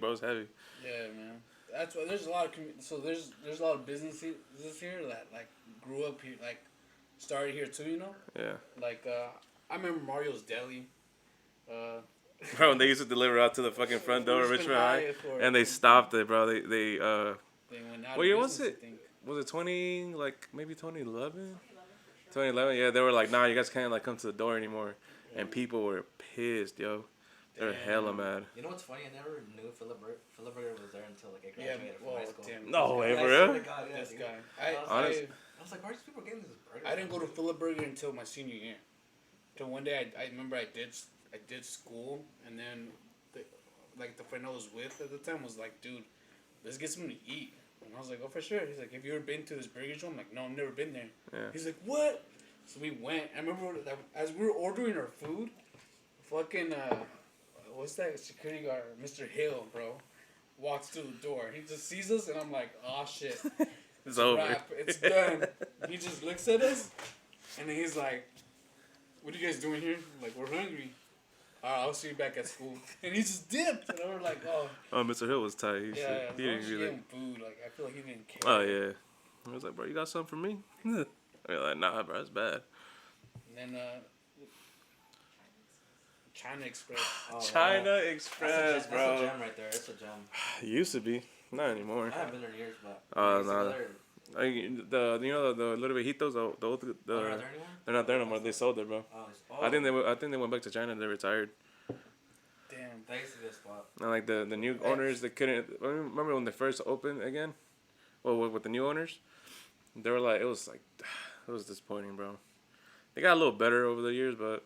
bro. It's heavy. Yeah, man. That's why there's a lot of there's a lot of businesses here that like grew up here, like started here too. You know, Yeah. like I remember Mario's Deli. Uh, Bro, they used to deliver out to the fucking front door of Richmond High, and they stopped it, bro. They went out what of year business, was it? I think. Was it 20, like, maybe 2011? 2011, yeah. They were like, nah, you guys can't, like, come to the door anymore. And people were pissed, yo. They were hella mad. You know what's funny? I never knew Philip Burger was there until like I graduated from high school. Damn, No way, I for swear real? to God, yeah, this dude. guy. I was like, why are these people getting this burger? I didn't go to Philip Burger until my senior year. Till one day I remember I did school, and then the friend I was with at the time was like, dude, let's get something to eat. And I was like, oh, for sure. He's like, have you ever been to this burger joint? I'm like, no, I've never been there. Yeah. He's like, what? So we went. I remember that as we were ordering our food, fucking, what's that security guard, Mr. Hill, bro, walks through the door. He just sees us, and I'm like, oh, shit. It's over. Wrap. It's done. He just looks at us, and then he's like, what are you guys doing here? I'm like, we're hungry. I'll see you back at school. And he just dipped. And we're like, oh. Oh, Mr. Hill was tight. He As long didn't as you really. gave him food, like, I feel like he didn't care. Oh, yeah. I was like, bro, you got something for me? I was like, nah, bro, it's bad. And then, China Express. Oh, China wow. Express, bro. That's a gem right there. It's a gem. It used to be. Not anymore. I haven't been there in years, but. No. The little viejitos, the old, Are they there anymore? they're not there no more. They sold it, bro. Oh, I think they went back to China and they retired. Damn. that used to be a spot. And like the new owners, they couldn't. I remember when they first opened again. Well, with the new owners, they were like, it was disappointing, bro. They got a little better over the years, but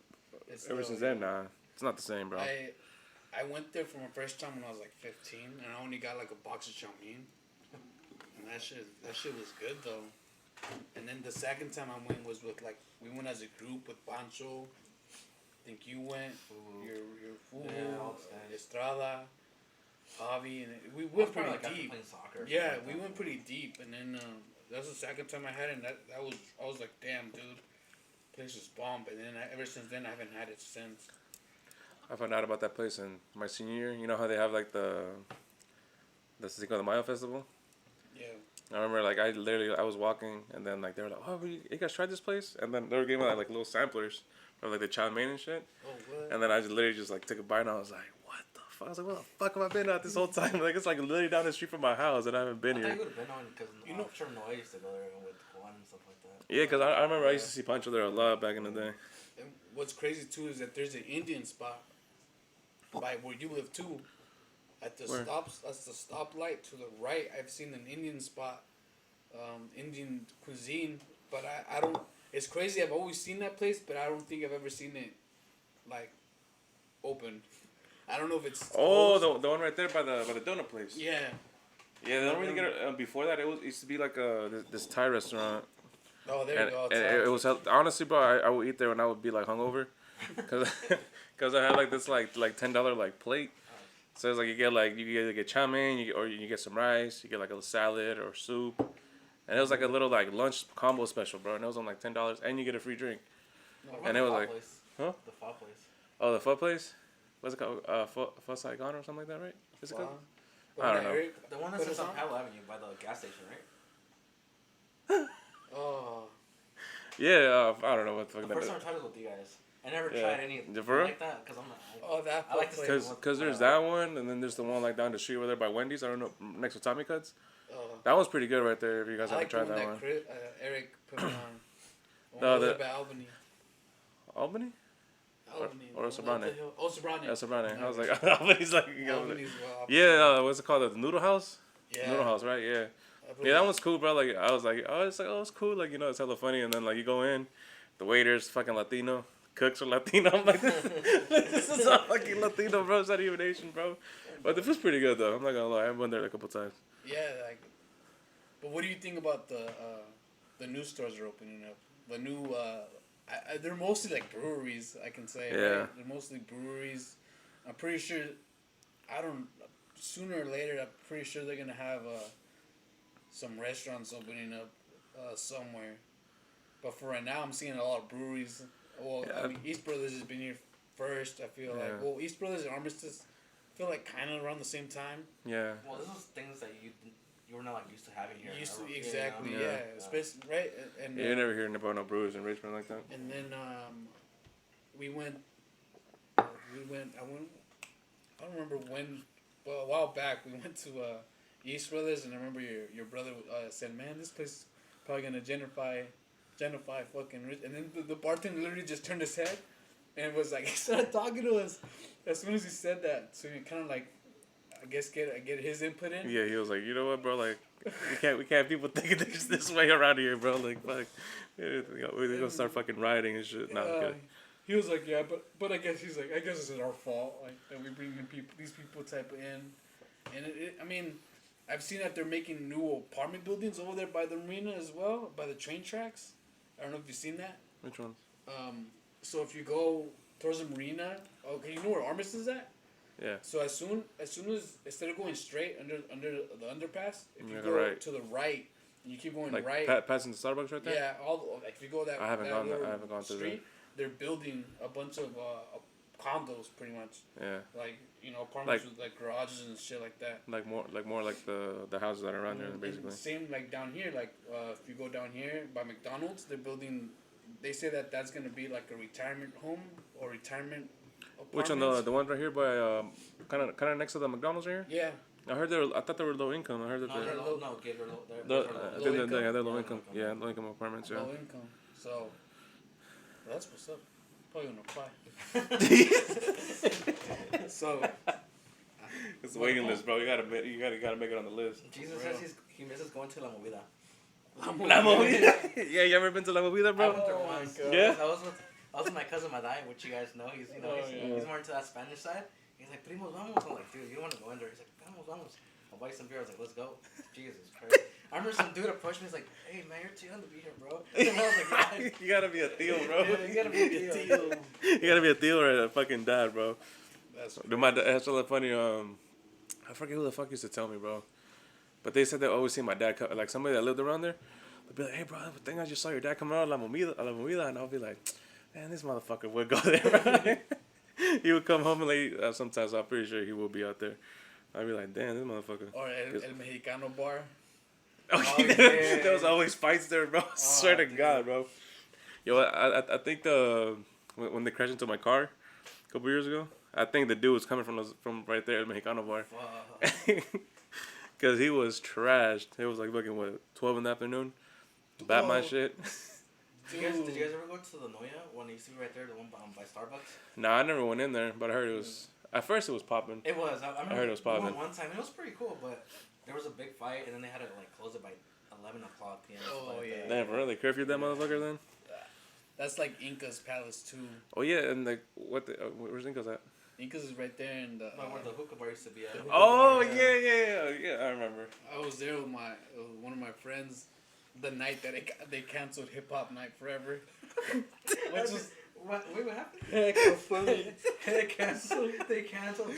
ever since then, nah, it's not the same, bro. I went there for my first time when I was like 15, and I only got like a box of chow mein. And that shit was good though. And then the second time I went was with we went as a group with Pancho. I think you went. Your Fuhu, Estrada, Javi, and we went pretty deep. Soccer Yeah, we went pretty deep, and then that's the second time I had it. And I was like, damn, dude, place is bomb. And then ever since then, I haven't had it since. I found out about that place in my senior year. You know how they have like the Cinco de Mayo festival? Yeah. I remember like I was walking and then like they were like, oh, you guys tried this place? And then they were giving me like little samplers of like the chow mein and shit. Oh, what? And then I just literally just like took a bite and I was like, what the fuck? I was like, what the fuck have I been at this whole time? Like it's like literally down the street from my house and I haven't been I here. thought you would have been on because I'm sure Noah used to go there with Juan and stuff like that. Yeah, because I remember I used to see Pancho there a lot back in the day. And what's crazy too is that there's an Indian spot by where you live too. At the stoplight to the right, I've seen an Indian spot, Indian cuisine. But I don't. It's crazy. I've always seen that place, but I don't think I've ever seen it, like, open. I don't know if it's. Oh, the one right there by the donut place. Yeah. Yeah, they don't really get it. Before that, it used to be like this Thai restaurant. Oh, there you go. And it was honestly, bro. I would eat there when I would be like hungover, cause I had like this like $10 like plate. So it's like you either get chow mein, or you get some rice, you get like a salad or soup, and it was like a little like lunch combo special, bro. And it was on like $10, and you get a free drink. And it was like, huh? The pho place. Oh, the pho place. What's it called? Pho Saigon or something like that, right? Is it called? I don't know. The one that's on Powell Avenue by the gas station, right? Oh. Yeah, I don't know what the fuck the that first is. time I tried was with you guys. I never tried any like that because I'm not. Oh, that. I like to Because there's that one, and then there's the one like down the street over there by Wendy's. I don't know, next to Tommy Cuts. Oh. That one's pretty good right there. If you guys haven't tried that one. Eric put me on. The by Albany. Albany? Or Sobrane? Oh, Sobrane. Yeah, Sobrane. I was like, Albany's like, Albany's yeah. What's it called? The Noodle House. Yeah. Noodle House, right? Yeah. Yeah, that one's cool, bro. Like I was like, it's cool. Like it's hella funny. And then like you go in, the waiter's fucking Latino, cooks are Latino. I'm like, this is all fucking Latino, bro. It's not even Asian, bro. But the food's pretty good though. I'm not gonna lie. I've been there a couple times. Yeah, like. But what do you think about the new stores are opening up? The new they're mostly like breweries. I can say. Yeah. Right? They're mostly breweries. I'm pretty sure. Sooner or later, I'm pretty sure they're gonna have some restaurants opening up somewhere. But for right now, I'm seeing a lot of breweries. Well, Yeah. I mean, East Brothers has been here first. I feel like. Well, East Brothers and Armistice. I feel like kind of around the same time. Yeah. Well, this is things that you were not like used to having here. Exactly, Yeah. yeah. Especially right, and Yeah, you never hear about no brewers in Richmond like that. And then we went. I don't remember when. Well, a while back we went to East Brothers, and I remember your brother said, "Man, this place is probably gonna gentrify fucking rich." And then the bartender literally just turned his head, and was like, he started talking to us as soon as he said that. So we kind of like, I guess get his input in. Yeah, he was like, you know what, bro? Like, we can't people thinking this way around here, bro. Like, fuck, we're gonna start fucking rioting and shit. No, I'm kidding. He was like, yeah, but I guess he's like, I guess it's our fault, like that we bring in these people type in, and I mean, I've seen that they're making new apartment buildings over there by the marina as well, by the train tracks. I don't know if you've seen that. Which ones? So if you go towards the marina, okay, you know where Armis is at? Yeah. So as soon as instead of going straight under the underpass, if you Yeah, go right. to the right, and you keep going Like right, passing the Starbucks right there. yeah, like if you go that I haven't that gone there. little I haven't gone through there. street, they're building a bunch of condos pretty much. Yeah. Like, apartments with like garages and shit like that. Like more like the houses that are around there, basically. And same like down here, like if you go down here by McDonald's, they're building. They say that's gonna be like a retirement home or retirement. Which one? The one right here by kind of next to the McDonald's right here. Yeah. I thought they were low income. I heard that No, they're. no, Gabe, They're low income. Yeah, low income apartments. Yeah. Low income. So that's what's up. Probably gonna apply. So It's the waiting list, bro. You gotta make it on the list. Jesus says he misses going to La Movida. La Movida. Yeah, you ever been to La Movida, bro? I went there Oh my once. God. Yeah? I was with my cousin Madai, which you guys know. He's he's more into that Spanish side. He's like, "Primos, vamos." I'm like, "Dude, you don't want to go in there." He's like, "Vamos, vamos." I'll buy some beer. I was like, "Let's go." Jesus Christ. I remember some dude approached me. He's like, "Hey man, you're too young to be here, bro." And I was like, "Yeah." You gotta be a Theo, bro. Yeah, you gotta be a Theo. You gotta be a Theo or a fucking dad, bro. that's Dude, my dad, that's so funny. I forget who the fuck used to tell me, bro. But they said they always see my dad, like somebody that lived around there. They'd be like, "Hey, bro, I think I just saw your dad coming out of La Movida," and I'll be like, "Man, this motherfucker would go there." He would come home late. Sometimes I'm pretty sure he will be out there. I'd be like, "Damn, this motherfucker." or El Mexicano bar. Oh, yeah. There was always fights there, bro. Swear to dude. God, bro. Yo, I think when they crashed into my car a couple years ago, I think the dude was coming from right there at Mexicano bar. Cause he was trashed. It was like fucking 12 in the afternoon. Batman Oh. shit. Did you guys ever go to the Noya one you see right there, the one by Starbucks? Nah, I never went in there, but I heard it was. At first, it was popping. It was. I remember heard it was we went popping. one time. And it was pretty cool, but there was a big fight, and then they had to like close it by 11 o'clock p.m. Oh, Like yeah. that. Damn, really curfewed that motherfucker then. That's like Inca's Palace too. Oh yeah, and like where's Inca's at? Inca's is right there in the. No, where the hookah bar used to be at. Oh yeah, I remember. I was there with one of my friends, the night that they canceled Hip Hop Night forever. Which was What? Wait, what happened? heck of funny. They canceled. They canceled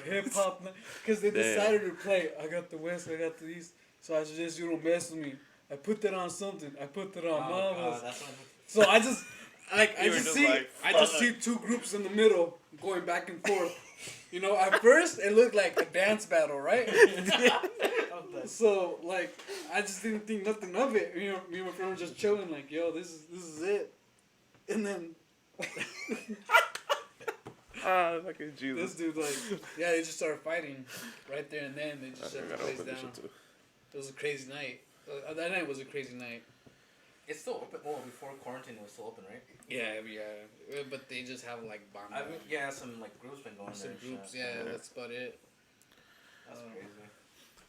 Hip Hop Night, because they Damn. decided to play. I got the West, I got the East. So I suggest you don't mess with me. I put that on something. I put that on Mama's. That's what. So I just like You were just like, I just see two groups in the middle going back and forth. You know, at first it looked like a dance battle, right? So like I just didn't think nothing of it. You know, me and my friend were just chilling, like, yo, this is it. And then Fucking this Jesus. dude like, yeah, they just started fighting right there and then. They just I shut the gotta place open this down. shit too. It was a crazy night. That night was a crazy night. It's still open. Well, before quarantine, it was still open, right? Yeah. But they just have like bomb. I mean, yeah, some like groups been going Some there. and groups, shit. yeah, that's about it. That's crazy.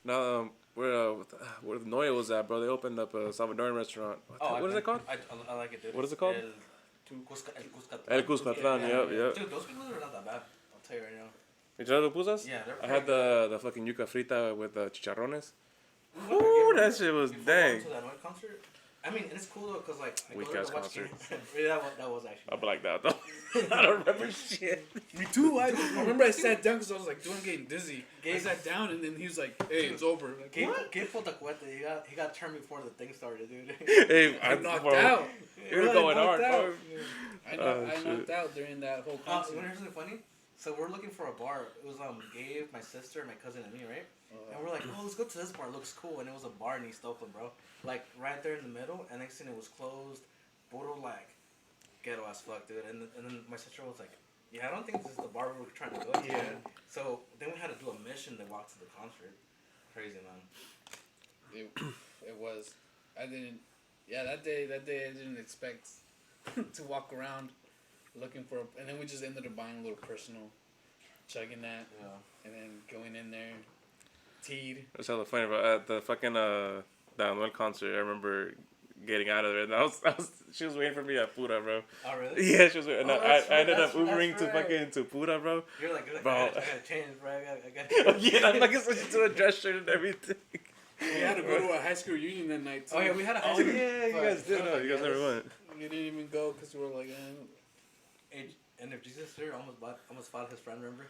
Now, where the Noya was at, bro, they opened up a Salvadoran restaurant. What is it called? I like it, dude. What is it called? El El Cuscatlán, yep. Dude, those people are not that bad. I'll tell you right now. You tried the pupusas? Yeah, they're I had pretty the fucking yuca frita with chicharrones. good. Ooh, that shit was Before dang. going to that Noise concert, I mean, it's cool though, cause like I go Weak there ass to watch concert. games. Yeah, that was actually. I blacked out though. I don't remember shit. Me too. I remember I sat down because I was like, dude, I'm getting dizzy. I Gabe- sat down and then he was like, hey, it's over. Like, what? Gabe pulled the cuete. He got turned before the thing started, dude. Hey, I knocked bro, out. You were I going knocked hard, out. bro. I Oh, knocked shit. out during that whole You concert. wanna hear something funny? So we're looking for a bar. It was Gabe, my sister, my cousin, and me, right? And we're like, oh, let's go to this bar. It looks cool. And it was a bar in East Oakland, bro. Like right there in the middle. And next thing it was closed. Puro like ghetto as fuck, dude. And then my sister was like, yeah, I don't think this is the bar we were trying to go to. Yeah. So then we had to do a mission to walk to the concert. Crazy, man. It was. I didn't. Yeah, that day I didn't expect to walk around looking for. And then we just ended up buying a little personal, chugging that, and then going in there, teed. That's hella funny, bro. At the fucking the Anuel concert, I remember getting out of there, and she was waiting for me at Pura, bro. Oh, really? Yeah, she was waiting. Oh, And I ended up Ubering to right. fucking to Pura, bro. You're like, Bro. I gotta change, bro. I gotta. Yeah, I'm like switching to a dress shirt and everything. We had to go to a high school reunion that night too. Oh yeah, we had a high Oh school. yeah, you guys did. No, you guys never went. We didn't even go because we were like, Hey, and if Jesus here almost fought his friend, remember?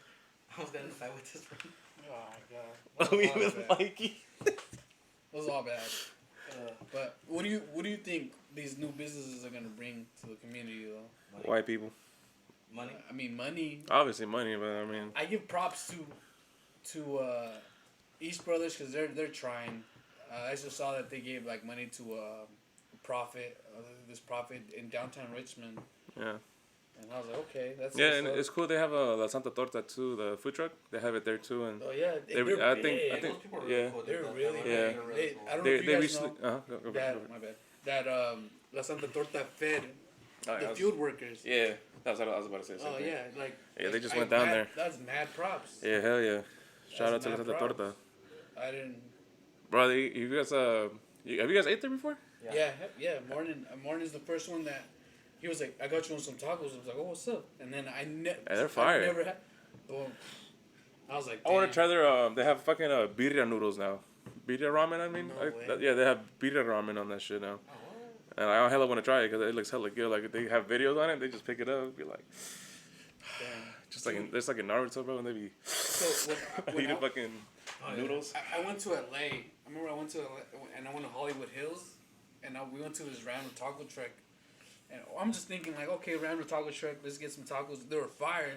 I almost got in a fight with his friend. oh my god. Oh, you It was with all bad. Mikey. It was all bad. But what do you think these new businesses are gonna bring to the community though? Money. White people. Money. I mean, money. Obviously money, but I mean, I give props to East Brothers because they're trying. I just saw that they gave like money to this profit in downtown Richmond, yeah. and I was like, okay, that's Yeah, what's and up. it's cool. They have La Santa Torta too, the food truck. They have it there too, and Oh yeah, They- they're I big. think- Those people are yeah. really cool. They're That- really that- Yeah. they're really They, cool. I don't know they if you guys recently. know Go that. My bad. That La Santa Torta fed Oh, the field workers. Yeah, that's what I was about to say. Oh yeah, like Yeah, they just I- went down mad- there. That's mad props. Yeah, hell yeah. Shout out That's to La mad Santa props. Torta. I didn't. Bro, you guys have you guys ate there before? Yeah. Martin is the first one that he was like, I got you on some tacos. I was like, oh, what's up? And then they're fire. I never had. Boom. I was like, I want damn. to try their they have fucking birria noodles now. Birria ramen, I mean. No way. Yeah, they have birria ramen on that shit now. And I hella want to try it because it looks hella good. Like, if they have videos on it, they just pick it up and be like, Damn. just like there's like in Naruto, bro, and they be So when eating I, fucking noodles. I went to LA. I remember I went to LA and I went to Hollywood Hills, and we went to this random taco truck. And I'm just thinking like, okay, random taco truck, let's get some tacos. They were fire,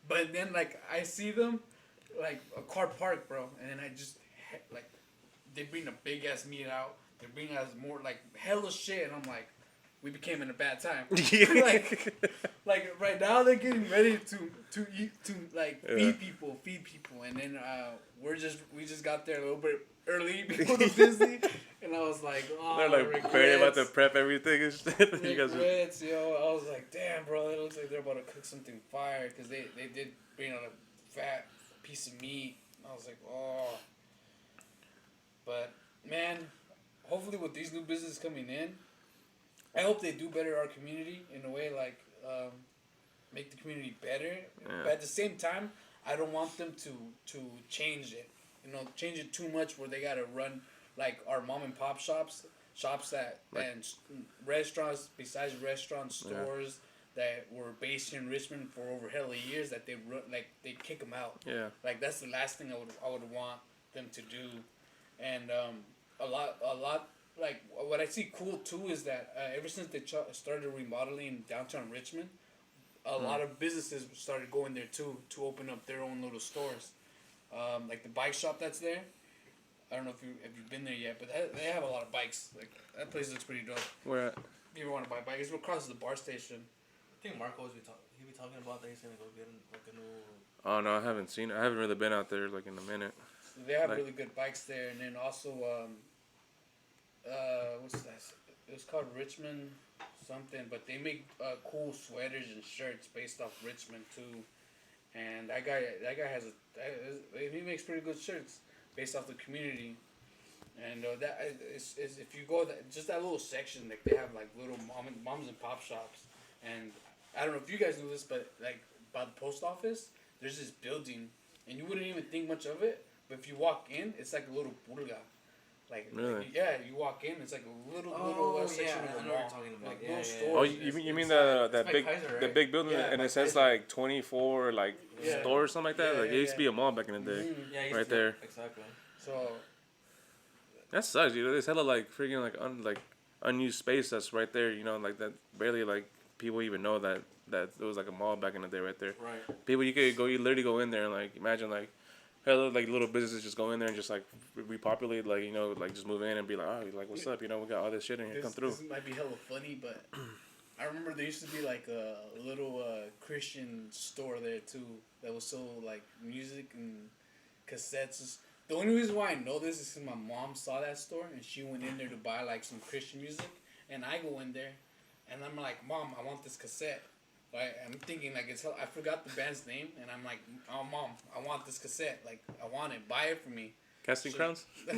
but then like I see them, like a car park, bro, and then I just like they bring a big ass meat out. They bring us more like hella shit, and I'm like, we became in a bad time. like right now they're getting ready to eat feed people, and then we just got there a little bit early before the Disney, and I was like, oh, They're like barely about to prep everything and shit. You guys are, regrets, yo. I was like, damn, bro, it looks like they're about to cook something fire because they did bring out a fat piece of meat. I was like, oh, but man, hopefully with these new businesses coming in, I hope they do better our community in a way like make the community better. Yeah. But at the same time, I don't want them to change it. You know, change it too much where they gotta run like our mom and pop shops that Like- and restaurants besides restaurants, stores that were based in Richmond for over hella years that they run like they kick them out. yeah. Like that's the last thing I would want them to do, and a lot like what I see cool too is that ever since they started remodeling downtown Richmond, a lot of businesses started going there too to open up their own little stores, like the bike shop that's there. I don't know if you've been there yet, but they have a lot of bikes. Like that place looks pretty dope. Where at? If you ever want to buy a bike, it's across the bar station. I think Marco was he be talking about that he's gonna go get like a new. Oh no, I haven't seen it. I haven't really been out there like in a minute. They have Like- really good bikes there, and then also what's that? It was called Richmond something, but they make cool sweaters and shirts based off Richmond too. And that guy has he makes pretty good shirts based off the community. And that is if you go just that little section, like they have like little moms and pop shops. And I don't know if you guys knew this, but like by the post office, there's this building, and you wouldn't even think much of it. But if you walk in, it's like a little purga. Really? You walk in, it's like a little section yeah, of I the know what mall. you're talking about. Like Yeah, little yeah, yeah. stores. Oh, you mean that by big Kaiser, the right? big building Yeah, and by it says Kaiser. like 24 like Yeah. store or something like that? Yeah, Like yeah, it used to be yeah. a mall back in the day. Mhm. Yeah, Right there. Exactly. So That sucks, dude. There's hella like freaking like unused space that's right there. You know, like that barely like people even know that that it was like a mall back in the day right there. Right. People, you literally go in there and like imagine like, hello, like little businesses just go in there and just like repopulate, like you know, like just move in and be like, oh, like what's up, you know, we got all this shit in here, come through. This might be hella funny, but I remember there used to be like a little Christian store there too that was so like music and cassettes. The only reason why I know this is because my mom saw that store and she went in there to buy like some Christian music, and I go in there, and I'm like, Mom, I want this cassette. Right? I'm thinking like I forgot the band's name, and I'm like, oh Mom, I want this cassette. Like I want it. Buy it for me. Casting Crowns? No.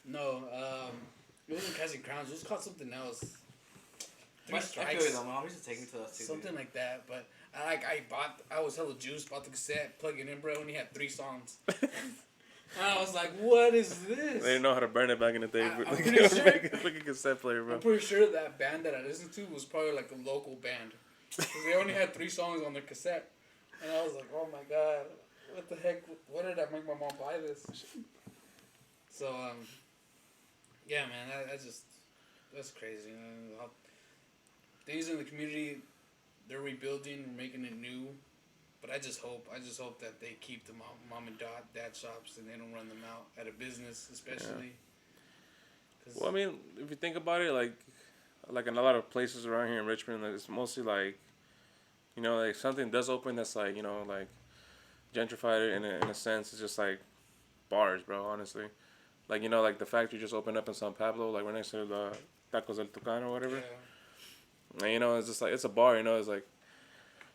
No, it wasn't Casting Crowns. It was called something else. Three I Strikes. feel you though. My mom used to take me to those too. Something like that. But I was hella juiced, bought the cassette, plug it in, bro, and he had 3 songs. And I was like, what is this? They didn't know how to burn it back in the day. I'm Like, pretty sure- like a cassette player, bro. I'm pretty sure that band that I listened to was probably like a local band. 'Cause they only had 3 songs on their cassette. And I was like, oh my god, what the heck? What did I make my mom buy this? So, yeah, man, that's crazy. Man. Things in the community, they're rebuilding, we're making it new. But I just hope that they keep the mom and dad shops and they don't run them out at a business, especially. Yeah. Well, I mean, if you think about it, like in a lot of places around here in Richmond, like, it's mostly like, you know, like something does open that's like, you know, like gentrified in a sense. It's just like bars, bro, honestly. Like, you know, like the factory just opened up in San Pablo, like right next to the Tacos del Tucano or whatever. Yeah. And, you know, it's just like, it's a bar, you know, it's like,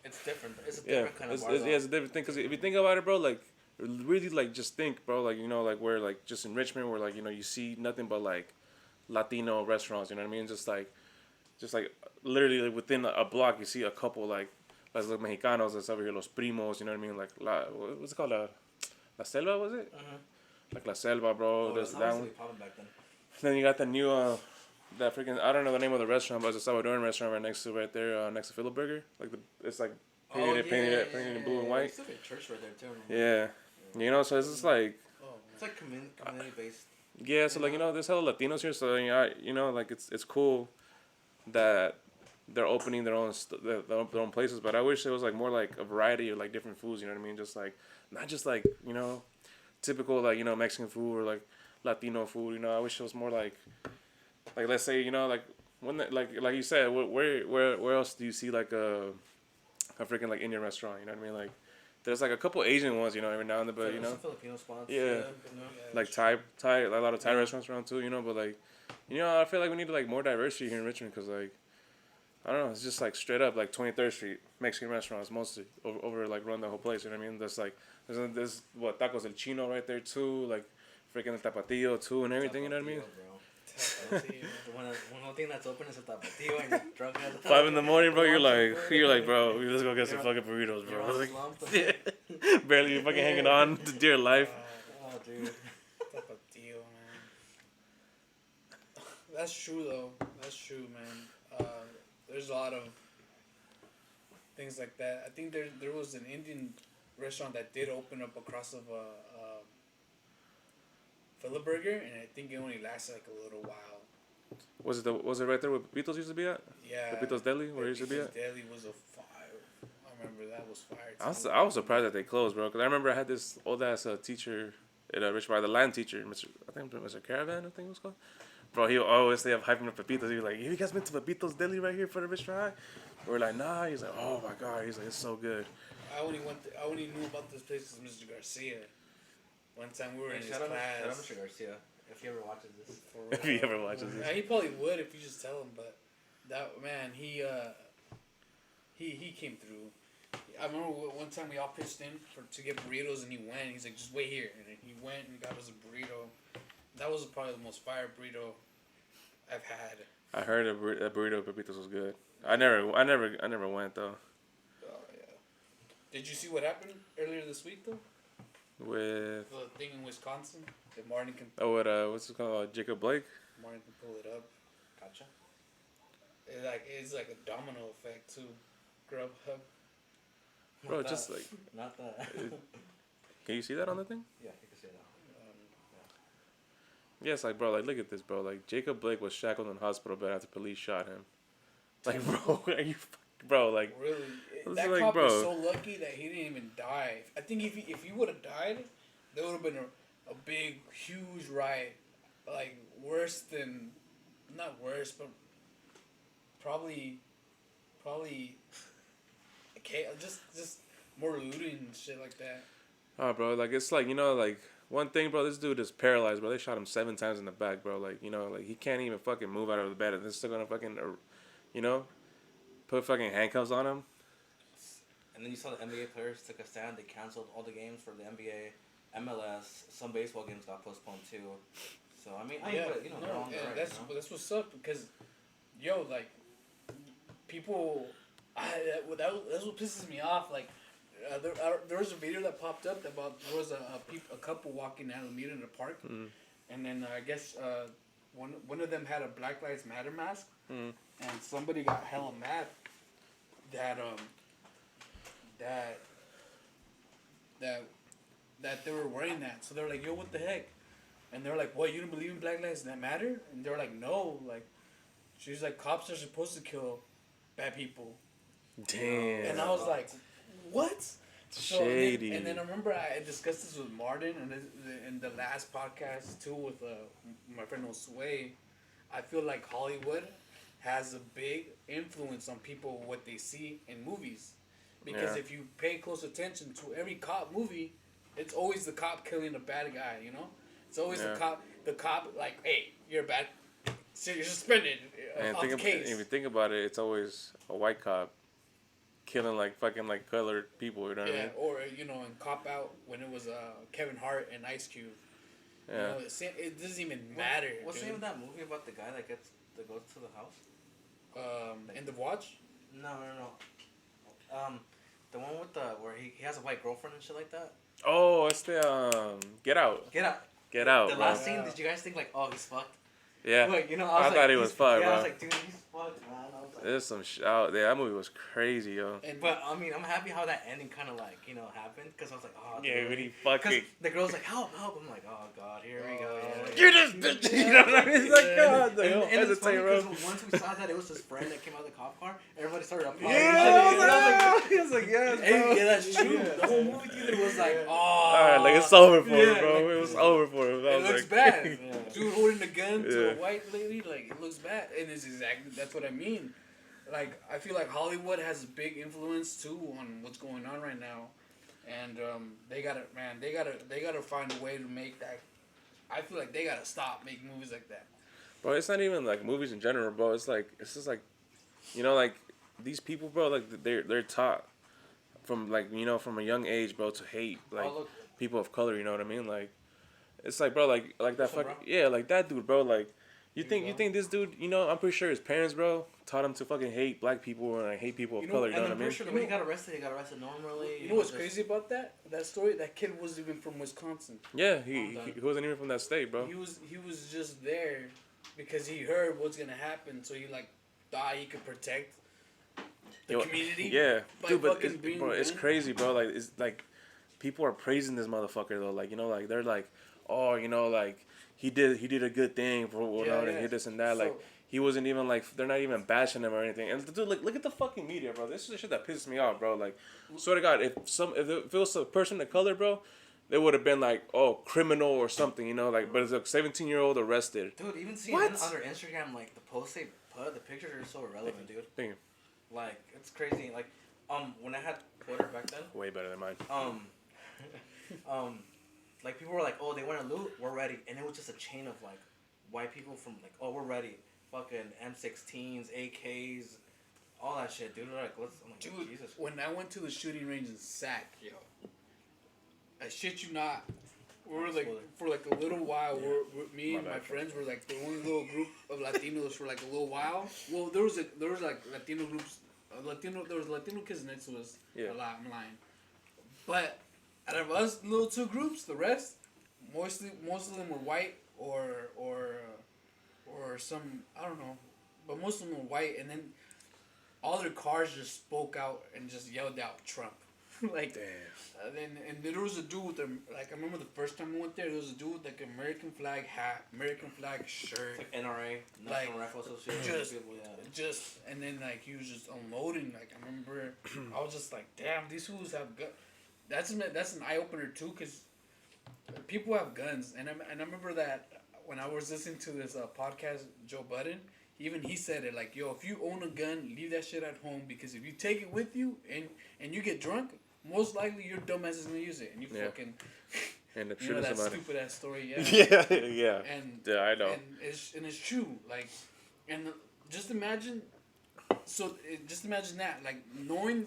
It's different. It's a different kind of bar. it's a different thing. Because if you think about it, bro, like, really, like, just think, bro, like, you know, like, where, like, just in Richmond, where, like, you know, you see nothing but, like, Latino restaurants, you know what I mean? Just, like, literally, like, within a block, you see a couple, like Los Mexicanos that's over here, Los Primos, you know what I mean? Like, what's it called? La Selva, was it? Like, La Selva, bro. There's that one. Back then. Then you got the new, that freaking, I don't know the name of the restaurant, but it's a Salvadoran restaurant right there, next to Philip Burger. Like, it's like painted in blue and white. It's like a church right there, too. Yeah. You know, so it's just like, It's like community based. yeah, so like, you know, there's hella Latinos here, so you know, like it's cool that they're opening their own their own places, but I wish there was like more like a variety of like different foods, you know what I mean? Just like not just like, you know, typical like, you know, Mexican food or like Latino food, you know. I wish it was more like let's say, you know, like when like you said, where else do you see like a freaking like Indian restaurant, you know what I mean? Like there's like a couple Asian ones, you know, every now and then, but you know, Some Filipino spots. yeah. Like Thai, a lot of Thai restaurants around too, you know. But like, you know, I feel like we need like more diversity here in Richmond, cause like, I don't know, it's just like straight up like 23rd Street Mexican restaurants mostly over like run the whole place. You know what I mean? There's like there's what Tacos El Chino right there too, like freaking the Tapatío too and everything. You know what I mean? One thing that's open is a Tapatío and you're drunk as 5 in the morning, bro. You're like, bro, let's go get some fucking burritos, bro. You're Like, yeah. barely you're fucking hanging on to dear life. Oh, dude. Tapatio, man. That's true though. That's true, man. There's a lot of things like that. I think there was an Indian restaurant that did open up across of Philip Burger, and I think it only lasted like a little while. Was it right there where Pepitos used to be at? Yeah. Pepitos Deli, where it used to be at? Deli was a fire. I remember that was fire. I was surprised that they closed, bro. Cause I remember I had this old ass teacher at Richmond, the land teacher, Mr. Caravan, I think it was called. Bro, he always say I'm hyping up Pepitos. He was like, "Have you guys been to Pepitos Deli right here for the Richmond High?" We're like, "Nah." He's like, "Oh my god." He's like, "It's so good." I only knew about this place because Mr. Garcia. One time we were in his Shout out class. Mr. Garcia, if he ever watches this. If he ever watches Yeah, this, he probably would if you just tell him. But that man, he came through. I remember one time we all pitched in to get burritos, and he went. He's like, "Just wait here," and he went and got us a burrito. That was probably the most fire burrito I've had. I heard a burrito at Pepitos was good. I never went though. Oh yeah. Did you see what happened earlier this week though? With The thing in Wisconsin that Martin can what's it called? Jacob Blake. Martin can pull it up. Gotcha. It's like a domino effect too. Grubhub. Bro, Not just that. like, Not that. can you see that on the thing? Yeah, you can say that. Yes, like bro, like look at this, bro. Like Jacob Blake was shackled in the hospital bed after police shot him. Like, bro, are you, bro? Like, Really, it's that like, cop bro. was so lucky that he didn't even die. I think if he would have died, there would have been a big, huge riot, like worse than, not worse, but probably, okay, just more looting and shit like that. Oh, bro, like it's like like one thing, bro. This dude is paralyzed, bro. They shot him 7 times in the back, bro. Like like he can't even fucking move out of the bed, and they're still gonna fucking, you know, put fucking handcuffs on him. And then you saw the NBA players took a stand. They canceled all the games for the NBA, MLS. Some baseball games got postponed too. So I mean, but, they're on the right. That's what's up because, yo, like, people, that's what pisses me off. Like, there was a video that popped up about there was a couple walking Alameda in the park, and then I guess one of them had a Black Lives Matter mask, and somebody got hella mad that they were wearing that. So they're like, yo, what the heck? And they're like, what, you don't believe in Black Lives Matter? And they're like, no. Like, she's like, cops are supposed to kill bad people. Damn. And I was like, what? Shady. And then I remember I discussed this with Martin and in the last podcast too with my friend Osway. I feel like Hollywood has a big influence on people what they see in movies, because if you pay close attention to every cop movie, it's always the cop killing the bad guy. You know, it's always the cop like, hey, you're bad, so you're suspended. And off the case. if you think about it, it's always a white cop killing like fucking like colored people. You know what I mean? Or in Cop Out when it was Kevin Hart and Ice Cube. Yeah. It doesn't even matter. What's the name of that movie about the guy that goes to the house? End of Watch? No. The one with where he has a white girlfriend and shit like that. Oh, it's the Get Out. Get Out. Get Out. The last scene. Did you guys think like, oh, he's fucked? Yeah. Like, I thought he was fucked, bro. I was like, dude, he's fucked, man. I was like, There's some that movie was crazy, yo. But I mean, I'm happy how that ending kind of like happened, because I was like, oh. Yeah, when he Because fucking. the girl's like, help. I'm like, oh god, here we go. You're just bitch. You know what I mean? It's like, God, and it's funny because once we saw that it was his friend that came out of the cop car, everybody started applauding. He was like, yes, bro. Yeah, that's true. The whole movie theater was like, oh. Alright, like it's over for him, bro. It was over for him. It looks bad. Dude holding a gun to a white lady, like, it looks bad. And it's exactly, that's what I mean. Like, I feel like Hollywood has a big influence too on what's going on right now, and they gotta find a way to make that. I feel like they gotta stop making movies like that. Bro, it's not even like movies in general, bro. It's just like, like these people, bro. Like they're taught from like from a young age, bro, to hate like people of color. You know what I mean? Like, it's like, bro, like that fucking like that dude, bro. Like, you think this dude? I'm pretty sure his parents, bro, taught him to fucking hate black people or like hate people of color. You know what I mean? Sure when he got arrested normally. You know what's crazy about that story? That kid wasn't even from Wisconsin. Yeah, he wasn't even from that state, bro. He was just there because he heard what's gonna happen, so he like thought he could protect the community. Yeah, dude, but it's crazy, bro. Like it's like people are praising this motherfucker though. Like like they're like, oh, like he did a good thing for and he this and that. Like he wasn't even like they're not even bashing him or anything. And dude, like look at the fucking media, bro. This is the shit that pisses me off, bro. Like swear to God, if it was a person of color, bro, they would have been like, oh, criminal or something, like. But it's a 17-year-old arrested. Dude, even seeing on their Instagram, like the posts they put, the pictures are so irrelevant, dude. Thank you. Like it's crazy. Like when I had Twitter back then. Way better than mine. Like people were like, oh, they want to loot, we're ready, and it was just a chain of like white people from like, oh, we're ready, fucking M16s, AKs, all that shit, dude. Like, I'm like, dude, Jesus. When I went to the shooting range in Sac, I shit you not, we were like for like a little while. Me and my friends were like the only little group of Latinos for like a little while. Well, there was like Latino groups, there was Latino kids next to us. A lot. I'm lying, but out of us little two groups, the rest, most of them were white or some, I don't know, but most of them were white, and then all their cars just spoke out and just yelled out Trump. like, Damn. and there was a dude with like I remember the first time I went there was a dude with like American flag hat, American flag shirt, It's like NRA, National Rifle Association. just People, yeah. just and then like he was just unloading. Like I remember, I was just like, damn, these fools have guns. That's an eye opener too, cause people have guns, and I remember that when I was listening to this podcast, Joe Budden, even he said it like, yo, if you own a gun, leave that shit at home, because if you take it with you and you get drunk, most likely your dumb ass is gonna use it, and you fucking. And the You know truth that is about stupid ass story, yeah. yeah. And Yeah, I know. And it's true, like, and just imagine. So just imagine that, like knowing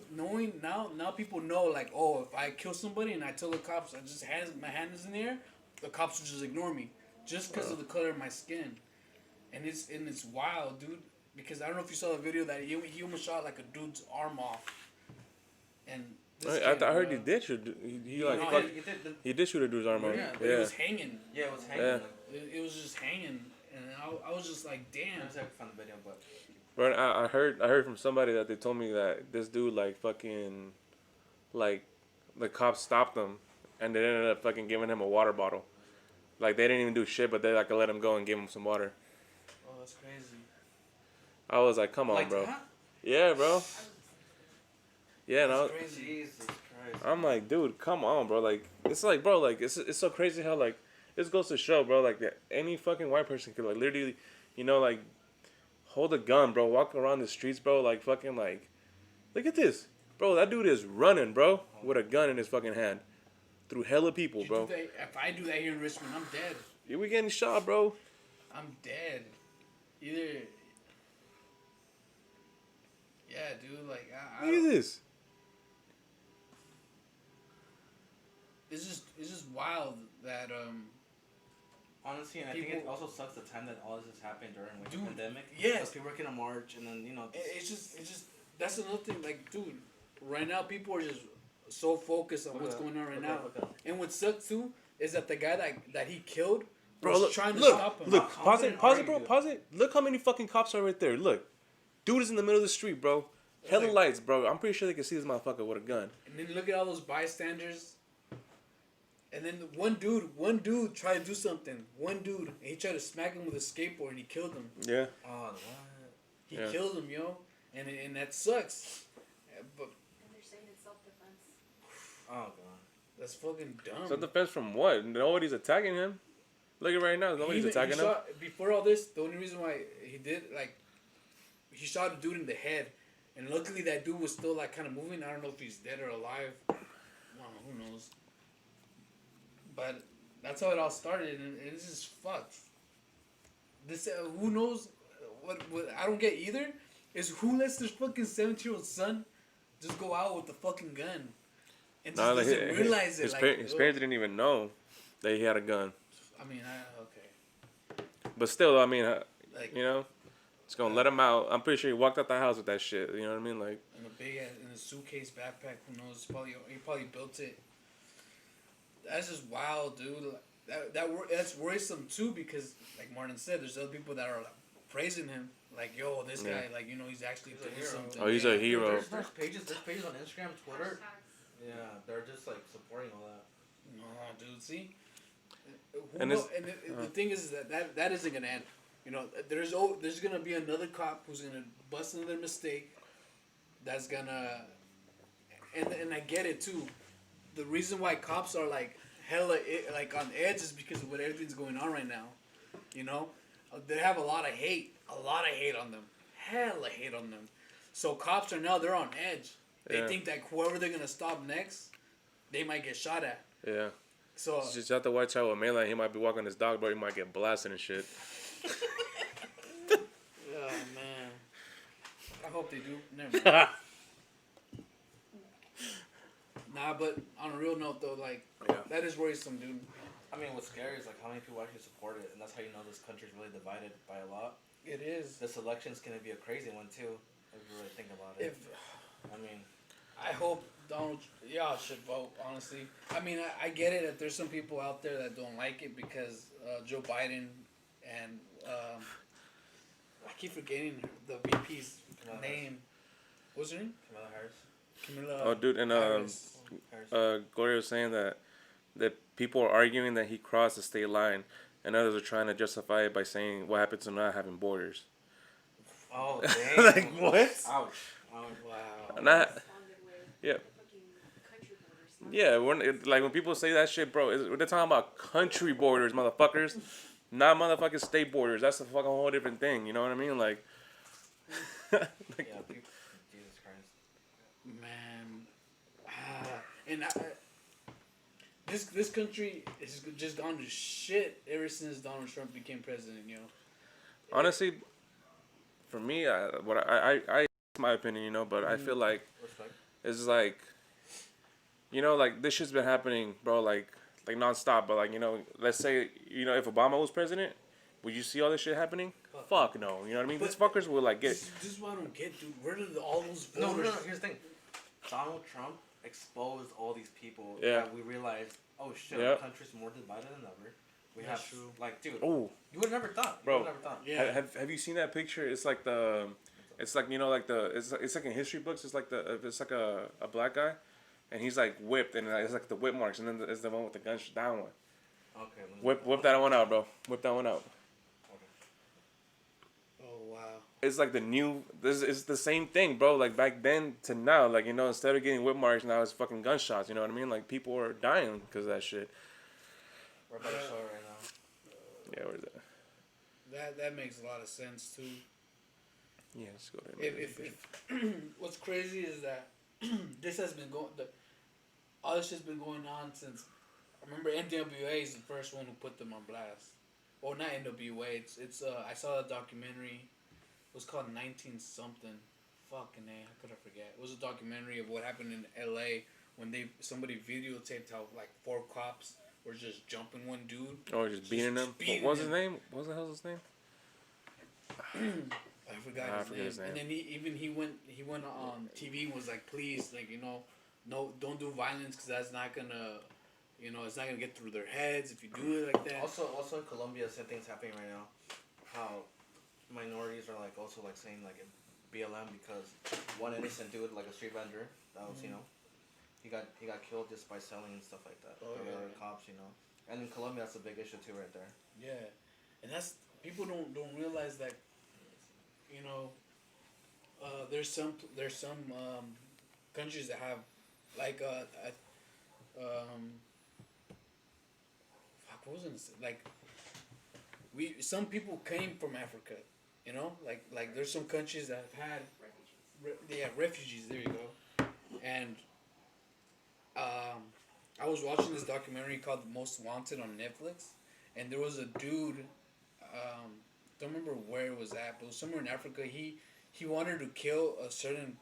now people know, like, oh, if I kill somebody and I tell the cops, I just my hand is in the air, the cops will just ignore me just because of the color of my skin, and it's wild, dude. Because I don't know if you saw the video that he almost shot like a dude's arm off, and. I heard he did shoot. He like fuck, he did shoot a dude's arm off. Yeah, Yeah. it was hanging. Yeah, it was hanging. Yeah. Like, It was just hanging, and I was just like, damn. I was like, found the video, but. But I heard from somebody that they told me that this dude like fucking, like, the cops stopped him, and they ended up fucking giving him a water bottle. Like they didn't even do shit, but they like let him go and give him some water. Oh, that's crazy. I was like, come on, Like bro. that? Yeah, bro. Yeah, no. That's crazy. Jesus Christ. I'm like, dude, come on, bro. Like, it's like, bro, like, it's so crazy how, like, this goes to show, bro, like, that any fucking white person could, like, literally, you know, like, hold a gun, bro, walk around the streets, bro, like, fucking, like, look at this. Bro, that dude is running, bro, with a gun in his fucking hand through hella people, You bro. do that- if I do that here in Richmond, I'm dead. Yeah, we getting shot, bro. I'm dead. Either. Yeah, dude. Like I Look at don't, this. it's just wild that Honestly, and I think it People- also sucks the time that all this has happened during like, the Dude, pandemic. yes. Because people are gonna march, and then, you know. it's just that's another thing. Like, dude, right now people are just so focused on what's going on right now. And what sucks too is that the guy that he killed Bro, was look, trying to look, stop him. look, How pause it, confident pause are it, bro, you? pause it. Look how many fucking cops are right there. Look. Dude is in the middle of the street, bro. Hella Like- lights, bro. I'm pretty sure they can see this motherfucker with a gun. And then look at all those bystanders. And then one dude tried to do something. One dude, and he tried to smack him with a skateboard, and he killed him. Yeah. Oh, what? He Yeah. killed him, yo. And that sucks. But And they're saying it's self-defense. Oh, God. that's fucking dumb. So defense from what? Nobody's attacking him. Look at right now. Nobody's attacking him. Before all this, the only reason why he did, like, he shot a dude in the head. And luckily that dude was still, like, kind of moving. I don't know if he's dead or alive. I don't know, who knows. But that's how it all started, and it's just fucked. This who knows what I don't get either is who lets their fucking 17-year-old son just go out with the fucking gun and just Nah, like, doesn't realize it. his, Like, his parents didn't even know that he had a gun. I mean, okay, But still, I mean, like you know, it's gonna let him out. I'm pretty sure he walked out the house with that shit. You know what I mean? Like, in a big ass, in a suitcase backpack. Who knows? He probably built it. That's just wild, dude. Like, that's worrisome too, because like Martin said, there's other people that are like, praising him. Like, yo, this Yeah. guy, like, you know, he's actually He's a doing hero. something. Oh, he's a Yeah. hero. There's pages on Instagram, Twitter. Hashtags. Yeah, they're just like supporting all that. No, dude. See. And The thing is that isn't gonna end. You know, there's gonna be another cop who's gonna bust another mistake. That's gonna, and I get it too. The reason why cops are like hella like on edge is because of what everything's going on right now. You know, they have a lot of hate on them, hella hate on them. So cops they're on edge. They Yeah. think that whoever they're gonna stop next, they might get shot at. yeah. So Just have to watch out with mainline. He might be walking his dog, bro. He might get blasted and shit. oh man, I hope they do. Never mind. Nah, but on a real note though, like Yeah. that is worrisome, dude. I mean, what's scary is like how many people actually support it, and that's how you know this country's really divided by a lot. It is. This election's gonna be a crazy one too, if you really think about it. If I mean, I hope y'all should vote. Honestly, I mean, I get it that there's some people out there that don't like it because Joe Biden and I keep forgetting the VP's Kamala name. What's her name? Kamala Harris. Camilla. Oh, dude, and Harris. Gloria was saying that people are arguing that he crossed the state line, and others are trying to justify it by saying what happens to not having borders. Oh, dang. Like, what? Ouch. Wow. Not, Responded with yeah. the fucking country borders. Yeah, like when people say that shit, bro, they're talking about country borders, motherfuckers, not motherfucking state borders. That's a fucking whole different thing. You know what I mean? Like, Yeah, people, Jesus Christ. Man, and this country has just gone to shit ever since Donald Trump became president. You know. honestly, for me, it's my opinion, you know, but I feel like Respect. it's like, you know, like this shit's been happening, bro, like nonstop. But like, you know, let's say, you know, if Obama was president, would you see all this shit happening? Fuck no. You know what I mean? These fuckers will like get. This is what I don't get, dude. Where did all those No, voters? Here's the thing. Donald Trump exposed all these people Yeah. that we realized, oh shit, Yeah. our country's more divided than ever. We That's have, true. like, dude, Oh, you would have never thought. You Bro. would have never thought. Yeah. have you seen that picture? It's like it's like, you know, like it's like in history books. It's like it's like a black guy, and he's like whipped, and it's like the whip marks, and then it's the one with the gun down one. Okay. let me- Whip that one out, bro. Whip that one out. Oh wow. It's like the new. This is the same thing, bro. Like back then to now, like, you know, instead of getting whip marks, now it's fucking gunshots. You know what I mean? Like people are dying because of that shit. We're about to show it right now. Yeah, where's that? That makes a lot of sense too. Yeah, let's go there. If what's crazy is that this has been going. All this shit's been going on since. I remember NWA is the first one who put them on blast. Well, not NWA. It's I saw a documentary. It was called 19 something. Fucking A, how could I forget? It was a documentary of what happened in LA when somebody videotaped how like 4 cops were just jumping one dude. Oh, just beating him. beating What was his him. name? What the hell's his name? I forgot I his, forget name. his name. And then he went on TV and was like, please, like, you know, no, don't do violence because that's not gonna, you know, it's not gonna get through their heads if you do it like that. Also in Colombia, same thing's happening right now. How minorities are like also like saying like BLM because one innocent dude, like a street vendor, that was, you know, he got killed just by selling and stuff like that. Oh, By yeah. other cops, you know. And in Colombia, that's a big issue too, right there. Yeah, and that's people don't realize that, you know, there's some countries that have like fuck, what was it like? Some people came from Africa, you know, like there's some countries that have had refugees. There you go, and I was watching this documentary called The Most Wanted on Netflix, and there was a dude, don't remember where it was at, but it was somewhere in Africa. He wanted to kill a certain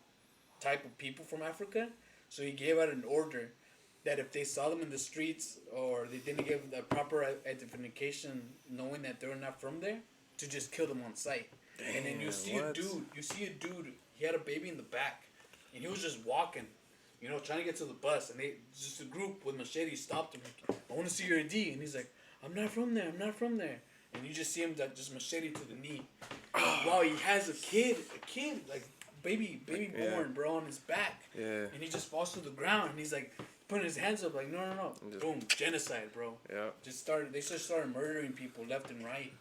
type of people from Africa, so he gave out an order that if they saw them in the streets or they didn't give the proper identification, knowing that they're not from there, to just kill them on sight. And then you see a dude, he had a baby in the back, and he was just walking, you know, trying to get to the bus, and just a group with machetes stopped him. Like, I want to see your ID, and he's like, I'm not from there, and you just see him like just machete to the knee. Wow, he has a kid, like baby born, bro, on his back, Yeah. and he just falls to the ground, and he's like putting his hands up, like no, boom, genocide, bro. Yeah. They just started murdering people left and right,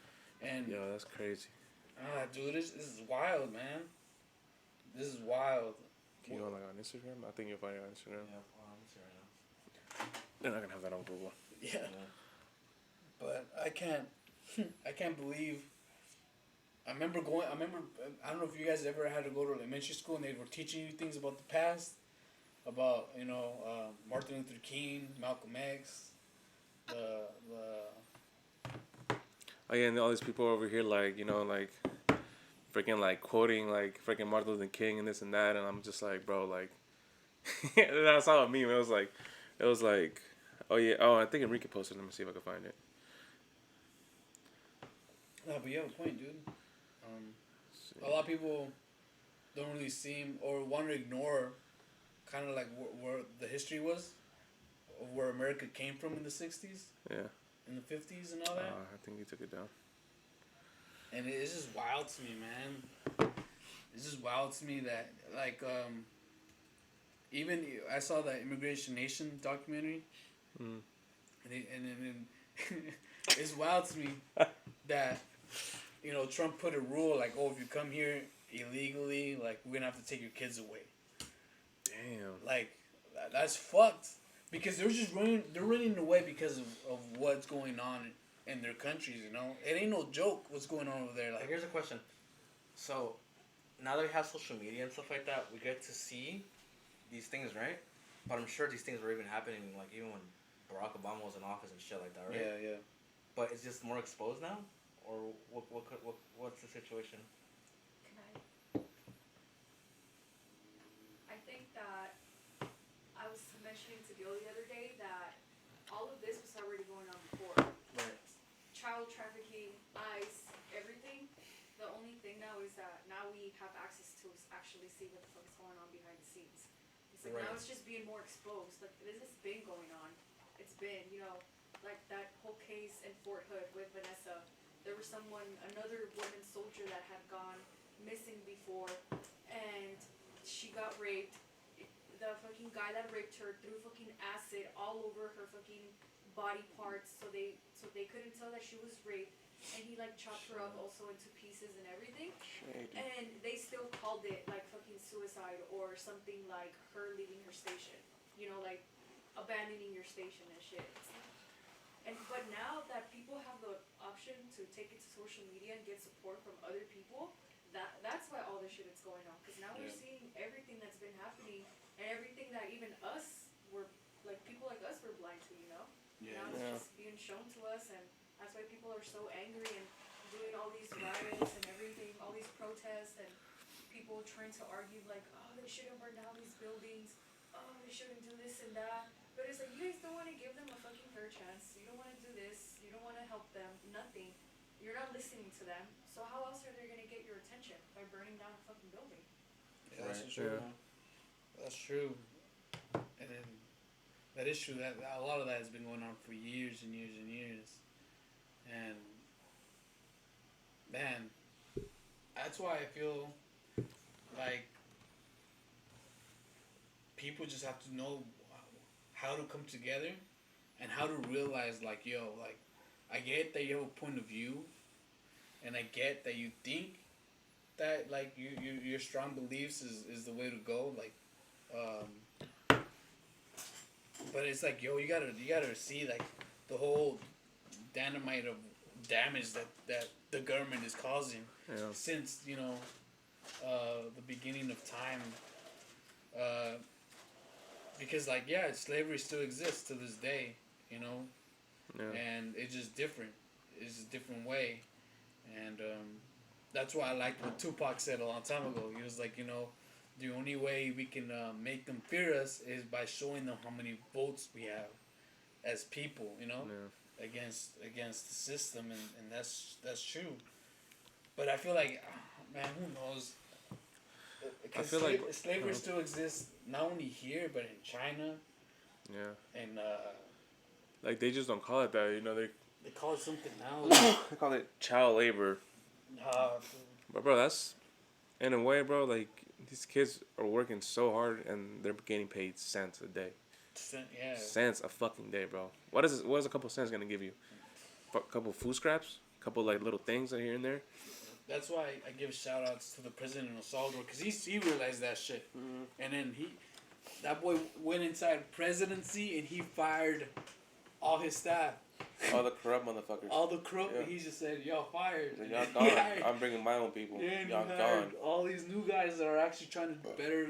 and Yo, that's crazy. dude, this is wild, man. This is wild. Can you go like on Instagram? I think you'll find it on Instagram. Yeah, let's see right now. They're not gonna have that on Google. Yeah. But I can't believe. I don't know if you guys ever had to go to elementary school and they were teaching you things about the past, about, you know, Martin Luther King, Malcolm X, Oh yeah, and all these people over here, like, you know, like, freaking like quoting like freaking Martin Luther King and this and that, and I'm just like, bro, like, I saw a meme. It was like, oh yeah, I think Enrique posted. Let me see if I can find it. No, but you have a point, dude. A lot of people don't really seem or want to ignore kind of like where the history was of where America came from in the 60s, Yeah. in the 50s and all that. I think he took it down. And it's just wild to me, man. It's just wild to me that, like, even I saw that Immigration Nation documentary, Mm. and it's wild to me that Trump put a rule like, oh, if you come here illegally, like we're gonna have to take your kids away. Damn. Like that's fucked because they're running away because of what's going on in their countries. It ain't no joke what's going on over there. Like, Like here's a question. So, now that we have social media and stuff like that, we get to see these things, right? But I'm sure these things were even happening, like, even when Barack Obama was in office and shit like that, right? yeah. But it's just more exposed now? Or what's the situation? Can I think that I was mentioning to Gil the other day that all of this was already going on before. Right. Child trafficking, ICE, everything. The only thing now is that now we have access to actually see what the fuck is going on behind the scenes. It's like now Right. it's just being more exposed. Like this has been going on. It's been, like that whole case in Fort Hood with Vanessa. There was another woman soldier that had gone missing before, and she got raped. The fucking guy that raped her threw fucking acid all over her fucking body parts, so they couldn't tell that she was raped, and he like chopped her up also into pieces and everything, and they still called it like fucking suicide or something like her leaving her station, like abandoning your station and shit. But now that people have the option to take it to social media and get support from other people, that's why all this shit is going on. Because now we're seeing everything that's been happening and everything that even us were, like people like us were blind to, Now it's just being shown to us, and that's why people are so angry and doing all these riots and everything, all these protests, and people trying to argue like, oh, they shouldn't burn down these buildings, oh, they shouldn't do this and that. But it's like, you guys don't want to give them a fucking fair chance. You don't want to do this. You don't want to help them. Nothing. You're not listening to them. So how else are they going to get your attention? By burning down a fucking building. Yeah, that's Right. true. Yeah. That's true. And then that is true. That a lot of that has been going on for years and years and years. And man, that's why I feel like people just have to know how to come together and how to realize like, like I get that you have a point of view, and I get that you think that like your strong beliefs is the way to go, like but it's like, you gotta see like the whole dynamite of damage that the government is causing since the beginning of time, because like slavery still exists to this day, and it's just different. It's a different way, and that's why I liked what Tupac said a long time ago. He was like, the only way we can make them fear us is by showing them how many votes we have as people, against the system, and that's true. But I feel like, man, who knows? I feel like slavery still exists not only here but in China. Yeah. And like they just don't call it that, they call it something else. They call it child labor. But bro, that's in a way, bro. Like these kids are working so hard and they're getting paid cents a day. Yeah. Cents a fucking day, bro. What is a couple cents gonna give you? A couple food scraps, a couple like little things here and there. That's why I give shout outs to the president of El Salvador, because he realized that shit. And then that boy went inside presidency and he fired all his staff. All the corrupt motherfuckers. All the corrupt. Yeah. He just said, y'all fired. Like, y'all gone. I'm bringing my own people. Yeah, y'all he gone. hired all these new guys that are actually trying to better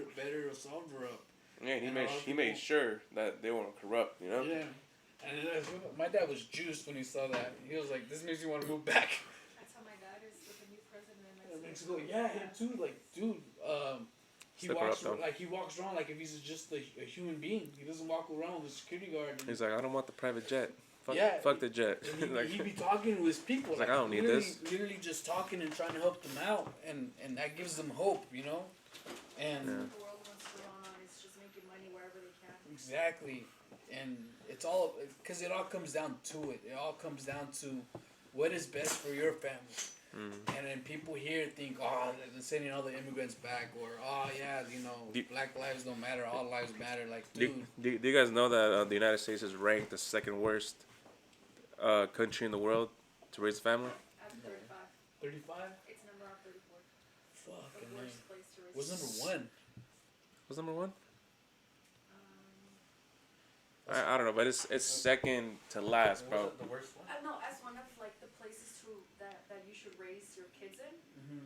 El Salvador up. Yeah, he made sure that they weren't corrupt, Yeah. And my dad was juiced when he saw that. He was like, this makes me want to move back. That's how my dad is with the new president in Mexico. Mexico. Yeah, him too. Like, dude, he Still walks corrupt, though. like he walks around like if he's just a human being. He doesn't walk around with a security guard. He's like, I don't want the private jet. Fuck the jet. And Like, he'd be talking to his people. Like, I don't need literally, this. Literally just talking and trying to help them out, and that gives them hope, And The world wants to run on is just making money wherever they can. exactly, and it's all because it all comes down to it. It all comes down to what is best for your family. And then people here think, oh, they're sending all the immigrants back, or oh yeah, Black lives don't matter, all lives matter. Like, dude, Do you guys know that the United States is ranked the second worst country in the world to raise a family? At 35. 35. It's number 34. Fuck. The worst place to raise. What's number one? What's number one? Um, I don't know, but it's second to last, Was bro. it the worst one? no, as one of like the places that you should raise your kids in,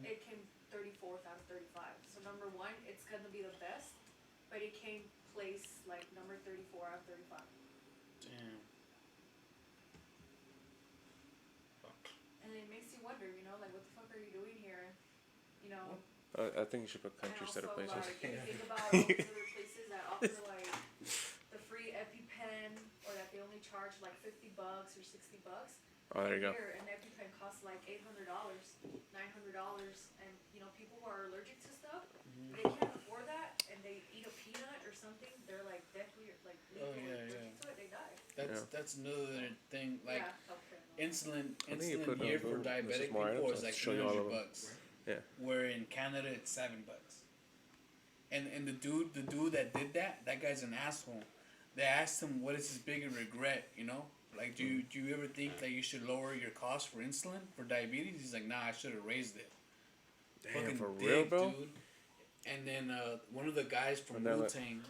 it came 34th out of 35. So number one, it's gonna be the best, but it came place like number 34 out of 35. Damn. And it makes you wonder, like what the fuck are you doing here? I think you should put And country instead also of places. like if you think about all these other places that offer like the free EpiPen, or that they only charge like $50 or $60. Oh, there you go. Here, an EpiPen costs like $800, $900, and people who are allergic to stuff, they can't afford that, and they eat a peanut or something, they're like deathly like allergic to it, they die. That's another thing. Like Yeah, healthcare. insulin I think you put here on for Google. This is diabetic more people items. is like I'll show you all of them. $300. Yeah. Where in Canada it's $7. And the dude that did that guy's an asshole. They asked him what is his biggest regret, Like, do you ever think that you should lower your cost for insulin for diabetes? He's like, nah, I should have raised it. Damn, Fucking for real, bro? dude. And then one of the guys from Wu-Tang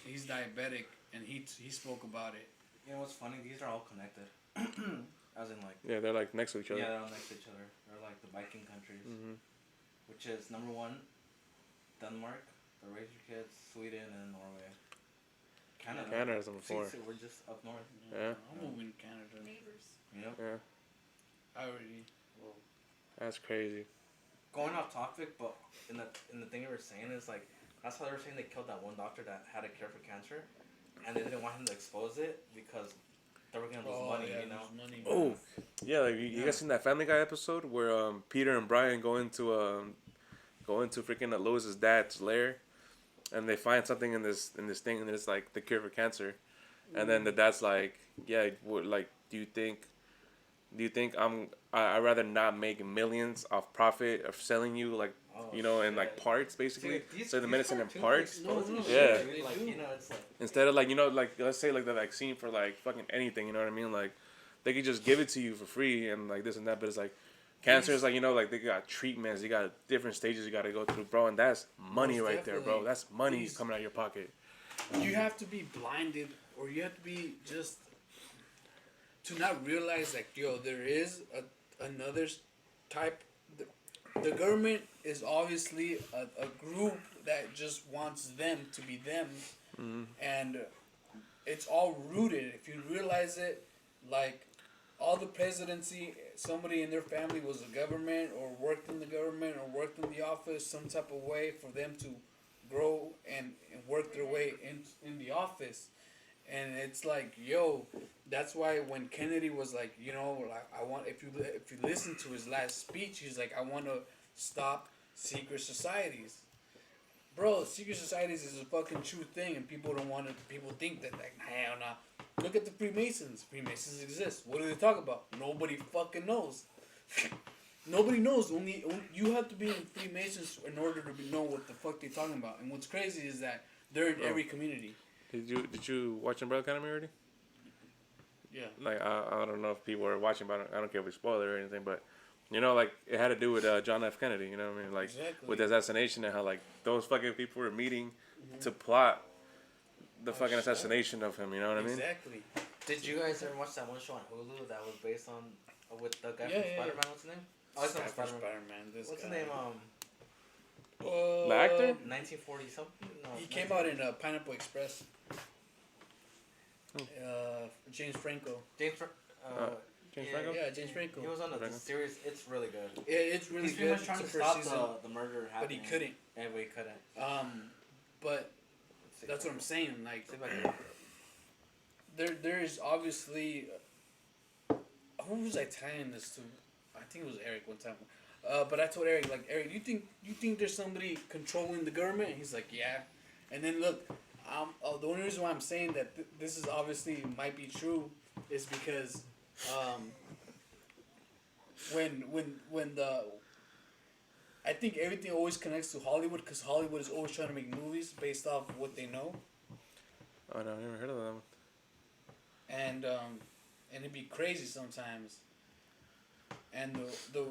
he's diabetic, and he spoke about it. You know what's funny? These are all connected. As in like. Yeah, they're like next to each other. Yeah, they're all next to each other. They're like the Viking countries, which is number one, Denmark, the Raise Your Kids, Sweden, and Norway. Canada's number 4. See, we're just up north. Yeah. I'm moving to Canada. Neighbors. Yep. Yeah, I already. Well, that's crazy. Going off topic, but in the thing you were saying is like that's how they were saying they killed that one doctor that had a cure for cancer, and they didn't want him to expose it because they were gonna lose money, lose money. Oh, yeah, like you guys seen that Family Guy episode where Peter and Brian go into freaking Lois's dad's lair, and they find something in this thing, and it's like the cure for cancer, and then the dad's like, yeah, like do you think I'd rather not make millions off profit of selling you like in like parts basically. So the medicine in parts. Yeah. It's like Instead of like let's say like the vaccine for like fucking anything, you know what I mean? Like they could just give it to you for free and like this and that, but it's like cancer is like like they got treatments, you got different stages you got to go through, bro, and that's money Most right there, bro. definitely. That's money These- coming out of your pocket. You have to be blinded, or you have to be just to not realize like, there is another type. The government is obviously a group that just wants them to be them, and it's all rooted. If you realize it, like all the presidency, somebody in their family was a government or worked in the government or worked in the office some type of way for them to grow and work their way in the office. And it's like, that's why when Kennedy was like, like I want, if you listen to his last speech, he's like, I want to stop secret societies. Bro, secret societies is a fucking true thing, and people don't want to. People think that like, hell nah. Look at the Freemasons. Freemasons exist. What do they talk about? Nobody fucking knows. Nobody knows. Only you have to be in Freemasons in order to know what the fuck they're talking about. And what's crazy is that they're in every community. Did you watch Umbrella Academy already? Yeah. Like I don't know if people are watching, but I don't care if we spoil it or anything, but like it had to do with John F. Kennedy, you know what I mean? Like Exactly. with the assassination and how like those fucking people were meeting to plot the fucking assassination of him, you know what I mean? Exactly. Did you guys ever watch that one show on Hulu that was based on with the guy Yeah, from yeah, Spider-Man? What's his name? Oh, it's not Spider-Man. Spider-Man. What's his name? The actor? 1940 something. No, He came out in Pineapple Express. James Franco. James Franco? Yeah, James Franco. He was on the Franco? series. It's really good. It's really He's pretty good. much trying It's to the first stop the murder but happening. he couldn't. Yeah, but he couldn't. But Let's see that's if what I'm saying. Like, see if I can- there is obviously. Who was I telling this to? I think it was Eric one time. But I told Eric, like, Eric, you think there's somebody controlling the government? He's like, yeah. And then look, the only reason why I'm saying that this is obviously might be true is because when the I think everything always connects to Hollywood because Hollywood is always trying to make movies based off of what they know, Oh no, I never heard of them. and it'd be crazy sometimes. And the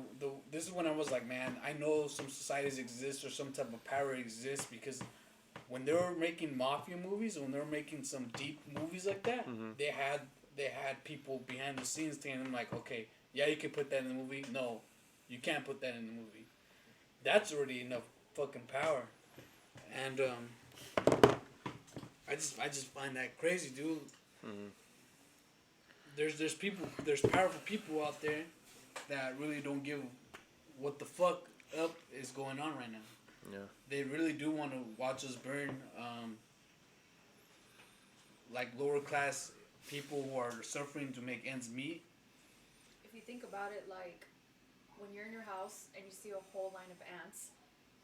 this is when I was like, man, I know some societies exist or some type of power exists because when they were making mafia movies, when they were making some deep movies like that, they had people behind the scenes telling them like, okay, yeah, you can put that in the movie. No, you can't put that in the movie. That's already enough fucking power, and I just find that crazy, dude. There's powerful people out there that really don't give what the fuck up is going on right now. Yeah. They really do want to watch us burn, like lower class people who are suffering to make ends meet. If you think about it, like when you're in your house and you see a whole line of ants,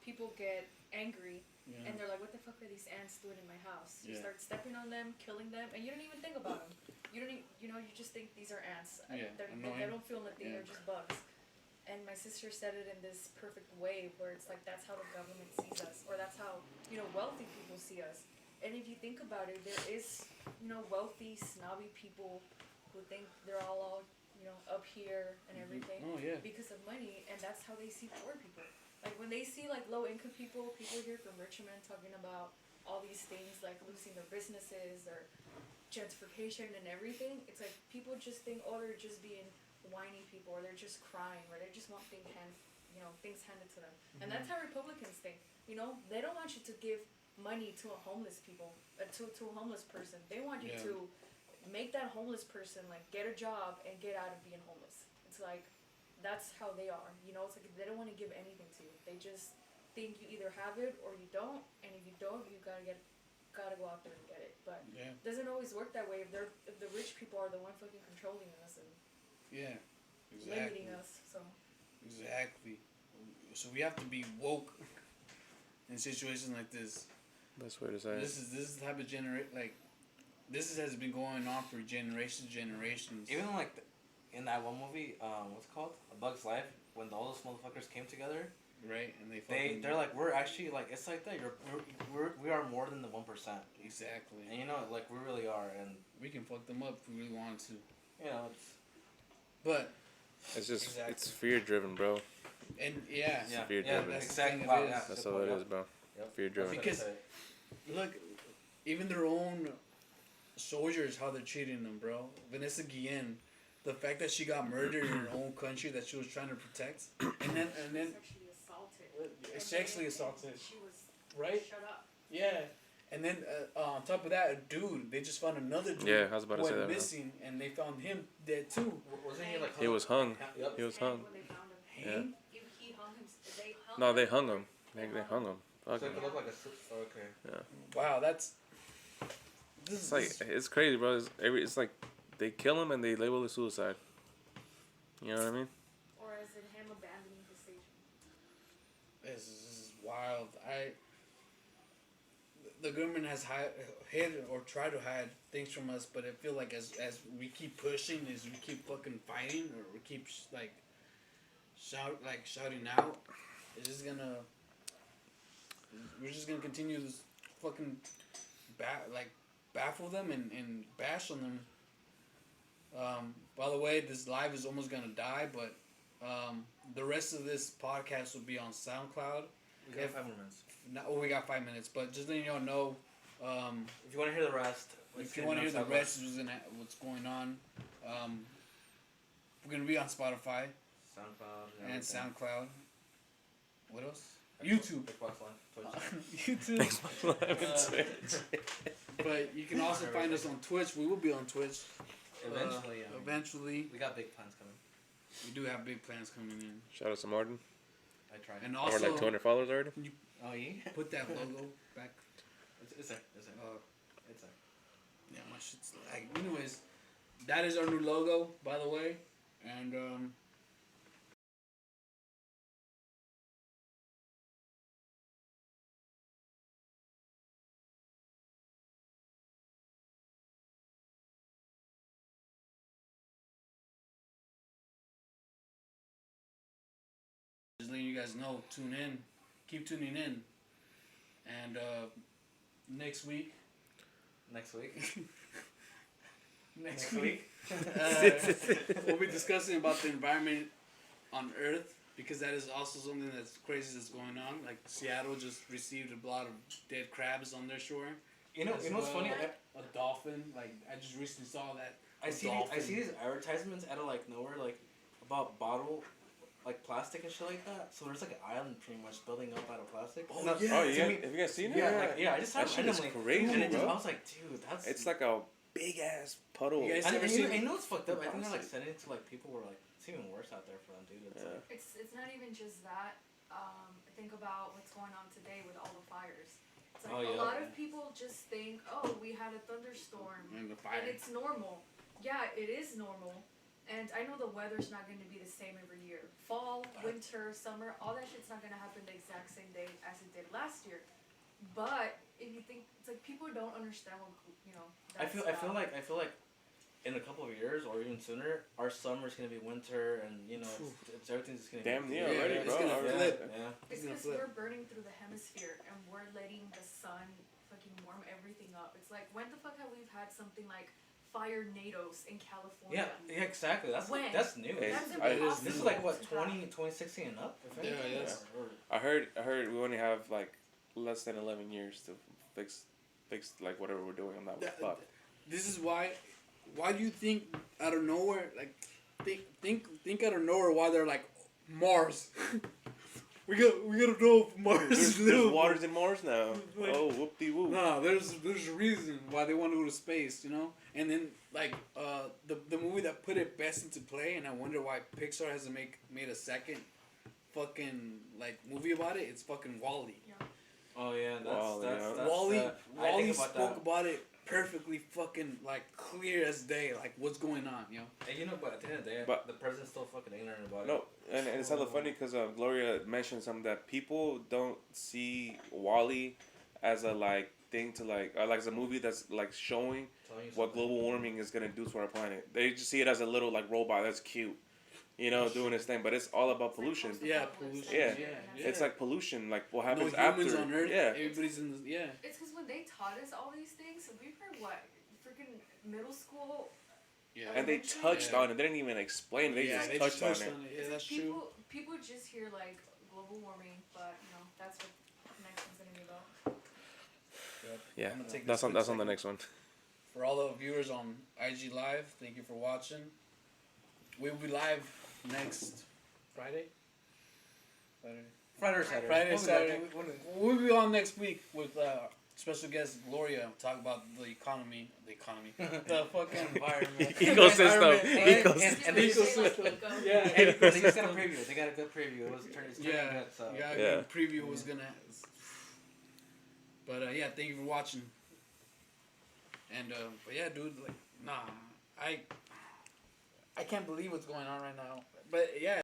people get angry and they're like, "What the fuck are these ants doing in my house?" You start stepping on them, killing them, and you don't even think about them. You don't even, you just think these are ants. They don't feel nothing. They're just bugs. And my sister said it in this perfect way where it's like that's how the government sees us, or that's how wealthy people see us. And if you think about it, there is wealthy, snobby people who think they're all up here and everything because of money, and that's how they see poor people. Like when they see like low income people hear from Richmond talking about all these things like losing their businesses or gentrification and everything. It's like people just think, oh, they're just being whiny people, or they're just crying, or they just want things handed to them. And that's how Republicans think. They don't want you to give money to a homeless to a homeless person. They want you to make that homeless person like get a job and get out of being homeless. It's like that's how they are. It's like they don't want to give anything to you. They just think you either have it or you don't, and if you don't, you gotta go out there and get it. But it doesn't always work that way if the rich people are the one fucking controlling us and limiting us. So Exactly. So we have to be woke in situations like this. Best way to say it. This is the type of this has been going on for generations. Even like in that one movie, what's it called? A Bug's Life, when all those motherfuckers came together. Right, and they're like, we're actually like, it's like that. We are more than the 1%. Exactly. And like we really are, and we can fuck them up if we really wanted to. But it's just it's fear driven, bro. And it's fear driven. That's exactly. That's all it is, bro. Yep. Fear driven. Because look, even their own soldiers, how they're treating them, bro. Vanessa Guillen, the fact that she got murdered in her own country that she was trying to protect, and then sexually assaulted. She was right. Shut up. Yeah, and then on top of that, a dude. They just found another dude. Yeah, I was about to say that. Missing, and they found him dead too. Wasn't he like? He was hung. Yep. He was hung. When they found him. Hang? He hung him. They hung. No, they hung him. They hung him. Fuck So him. it looked like a. Okay. Yeah. Wow, that's. It's like it's crazy, bro. It's like they kill him and they label it suicide. You know what I mean? Or is it him abandoning the station? This is wild. The government has hid or tried to hide things from us, but I feel like as we keep pushing, as we keep fucking fighting, or we keep shouting out, we're just gonna continue this fucking baffle them and bash on them. By the way, this live is almost gonna die, but the rest of this podcast will be on SoundCloud. We got 5 more minutes. We got 5 minutes, but just letting y'all know. If you want to hear the rest, if you want to hear the rest of what's going on, we're gonna be on Spotify, SoundCloud, and SoundCloud. What else? YouTube. Xbox Live, YouTube. But you can also find us on Twitch. We will be on Twitch. Eventually. We got big plans coming. We do have big plans coming in. Shout out to Martin. I tried. And We're also, like 200 followers already. Oh yeah. put that logo back. It's there. It's there. It's there. Yeah, my shit's like. Anyways, that is our new logo, by the way, and letting you guys know. Tune in, keep tuning in, and next week. Next week. Next week, we'll be discussing about the environment on Earth, because that is also something that's crazy that's going on. Like Seattle just received a lot of dead crabs on their shore. You know what's funny? A dolphin. Like I just recently saw that. I see these advertisements out of like nowhere, like about bottle, like plastic and shit like that. So there's like an island pretty much building up out of plastic. Oh, And that's- yeah. Oh, to yeah. me- Have you guys seen it? Yeah, I just That saw shit it is randomly, crazy, and it just, bro. I was like, dude, that's. It's like a big ass puddle. You guys And, ever and, seen- you know what's fucked up? I think they're like sending it to like people who are like, it's even worse out there for them, dude. It's Yeah. like, It's not even just that. Think about what's going on today with all the fires. It's like Oh, a yeah. lot of people just think, oh, we had a thunderstorm And the fire. and it's normal. Yeah, it is normal. And I know the weather's not going to be the same every year. Fall, winter, summer, all that shit's not going to happen the exact same day as it did last year. But if you think, it's like people don't understand what, you know. I feel like in a couple of years or even sooner, our summer's gonna be winter, and you know, it's everything's just gonna Damn be. near Yeah, already, it's bro. gonna Already. flip. Yeah. It's gonna because flip. we're burning through the hemisphere and we're letting the sun fucking warm everything up. It's like, when the fuck have we had something like fire nados in California? Yeah, exactly. That's When? that's new. Hey, That's I- impossible. This is like what to have. 2016 and up. If Yeah, anything, yes. or- I heard we only have like less than 11 years to fix like whatever we're doing on that That- fuck. This is why do you think out of nowhere, like think out of nowhere why they're like Mars? we gotta know if Mars is There's livable. waters in Mars now. Like- Oh, whoop de whoop. No, there's a reason why they want to go to space, you know. And then like the movie that put it best into play, and I wonder why Pixar hasn't made a second fucking like movie about it. It's fucking Wall-E. Oh yeah, Wall-E, yeah. that's Wall-E, I think Wall-E about spoke that. about it perfectly, fucking like clear as day, like what's going on, you know. And you know, but at the end of the day, But- the president's still fucking ignorant about it. No, and it's hella funny because Gloria mentioned something that people don't see Wall-E as a like thing to like as a movie that's like showing Telling you what something. global warming is gonna do to our planet. They just see it as a little like robot that's cute, you know, doing its thing. But it's all about pollution. Yeah, pollution. Yeah. Yeah. It's like pollution, like what No happens humans after. on Earth. Yeah, Everybody's in the It's because when they taught us all these things, we were what? Freaking middle school? yeah. and they touched Yeah. on it. They didn't even explain. They yeah, just they touched just touched on it. on it. Yeah, It's that's like true. people just hear like global warming, but you know, that's what the next one's gonna be about. Yeah, I'm gonna take that's this on quick the second. next one. For all the viewers on IG Live, thank you for watching. We'll be live next Friday. Friday or Saturday. Friday, What was Saturday. that? When- We'll be on next week with special guest Gloria. Talk about the economy, the fucking environment, Ecosystem. And- Ecosystem. and They they say, just- like, Eco. Yeah, Hey, they just got a preview. They got a good preview. It's turning yeah, good. So. yeah. Yeah. Preview was gonna. But yeah, thank you for watching. And but yeah, dude, like, nah, I can't believe what's going on right now. But yeah.